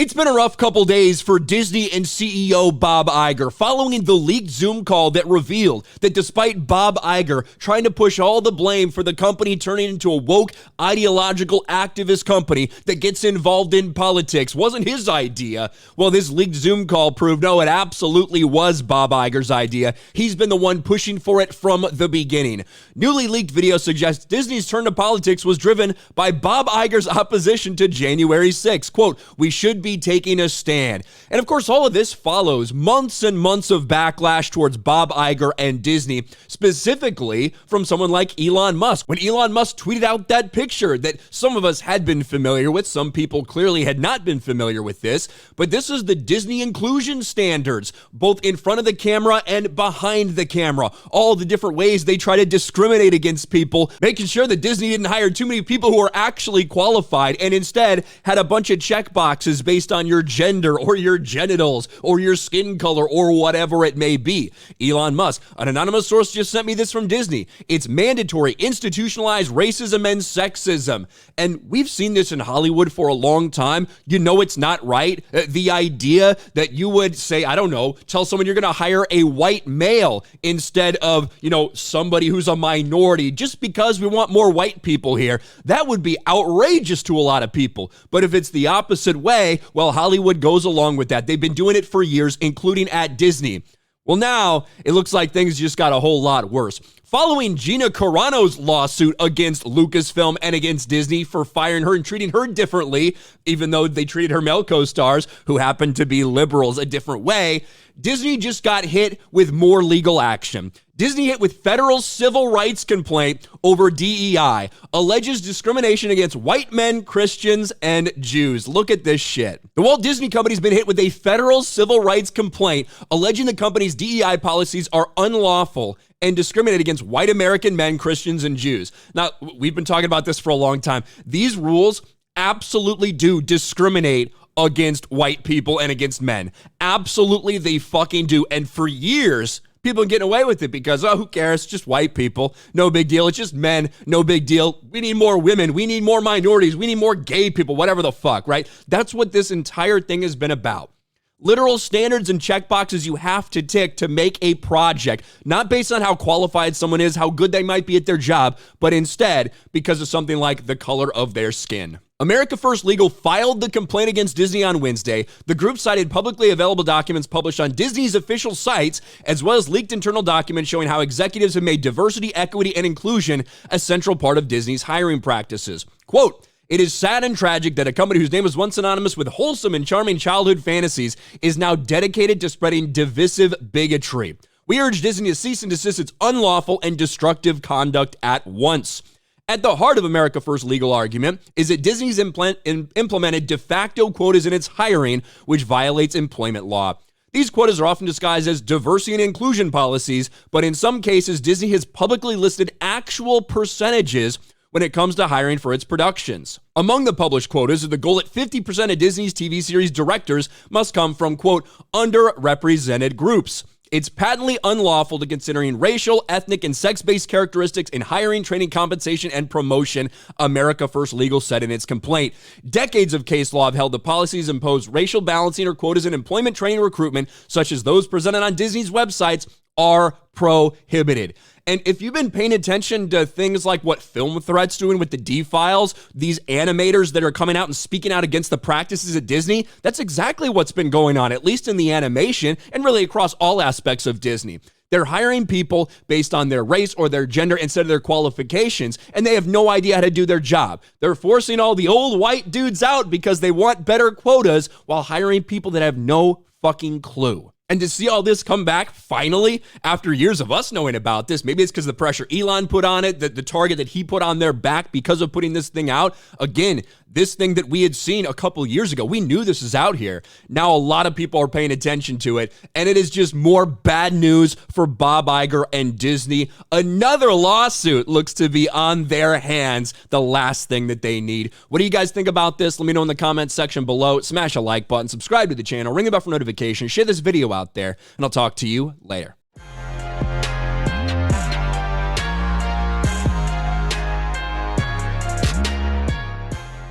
It's been a rough couple days for Disney and CEO Bob Iger following the leaked Zoom call that revealed that despite Bob Iger trying to push all the blame for the company turning into a woke, ideological activist company that gets involved in politics wasn't his idea, well, this leaked Zoom call proved no, it absolutely was Bob Iger's idea. He's been the one pushing for it from the beginning. Newly leaked video suggests Disney's turn to politics was driven by Bob Iger's opposition to January 6th. Quote, "We should be taking a stand." And of course, all of this follows months and months of backlash towards Bob Iger and Disney, specifically from someone like Elon Musk. When Elon Musk tweeted out that picture that some of us had been familiar with, some people clearly had not been familiar with this, but this is the Disney inclusion standards, both in front of the camera and behind the camera. All the different ways they try to discriminate against people, making sure that Disney didn't hire too many people who are actually qualified and instead had a bunch of check boxes based on your gender or your genitals or your skin color or whatever it may be. Elon Musk, an anonymous source just sent me this from Disney. It's mandatory, institutionalized racism and sexism. And we've seen this in Hollywood for a long time. You know it's not right. The idea that you would say, I don't know, tell someone you're going to hire a white male instead of, somebody who's a minority just because we want more white people here. That would be outrageous to a lot of people. But if it's the opposite way, well, Hollywood goes along with that. They've been doing it for years, including at Disney. Well, now it looks like things just got a whole lot worse. Following Gina Carano's lawsuit against Lucasfilm and against Disney for firing her and treating her differently, even though they treated her male co-stars, who happened to be liberals, a different way, Disney just got hit with more legal action. Disney hit with federal civil rights complaint over DEI, alleges discrimination against white men, Christians, and Jews. Look at this shit. The Walt Disney Company's been hit with a federal civil rights complaint alleging the company's DEI policies are unlawful and discriminate against white American men, Christians, and Jews. Now, we've been talking about this for a long time. These rules absolutely do discriminate against white people and against men. Absolutely, they fucking do. And for years, people are getting away with it because, who cares? It's just white people. No big deal. It's just men. No big deal. We need more women. We need more minorities. We need more gay people, whatever the fuck, right? That's what this entire thing has been about. Literal standards and checkboxes you have to tick to make a project, not based on how qualified someone is, how good they might be at their job, but instead because of something like the color of their skin. America First Legal filed the complaint against Disney on Wednesday. The group cited publicly available documents published on Disney's official sites, as well as leaked internal documents showing how executives have made diversity, equity, and inclusion a central part of Disney's hiring practices. Quote, "It is sad and tragic that a company whose name was once synonymous with wholesome and charming childhood fantasies is now dedicated to spreading divisive bigotry. We urge Disney to cease and desist its unlawful and destructive conduct at once." At the heart of America First legal argument is that Disney's implemented de facto quotas in its hiring, which violates employment law. These quotas are often disguised as diversity and inclusion policies, but in some cases, Disney has publicly listed actual percentages when it comes to hiring for its productions. Among the published quotas is the goal that 50% of Disney's TV series directors must come from, quote, underrepresented groups. It's patently unlawful to considering racial, ethnic, and sex-based characteristics in hiring, training, compensation, and promotion, America First Legal said in its complaint. Decades of case law have held the policies impose racial balancing or quotas in employment, training, recruitment, such as those presented on Disney's websites, are prohibited. And if you've been paying attention to things like what Film Threat's doing with the D-Files, these animators that are coming out and speaking out against the practices at Disney, that's exactly what's been going on, at least in the animation and really across all aspects of Disney. They're hiring people based on their race or their gender instead of their qualifications, and they have no idea how to do their job. They're forcing all the old white dudes out because they want better quotas while hiring people that have no fucking clue. And to see all this come back finally after years of us knowing about this, maybe it's because of the pressure Elon put on it, the target that he put on their back because of putting this thing out. Again, this thing that we had seen a couple years ago, we knew this is out here. Now a lot of people are paying attention to it, and it is just more bad news for Bob Iger and Disney. Another lawsuit looks to be on their hands, the last thing that they need. What do you guys think about this? Let me know in the comments section below. Smash a like button, subscribe to the channel, ring the bell for notifications, share this video out there, and I'll talk to you later.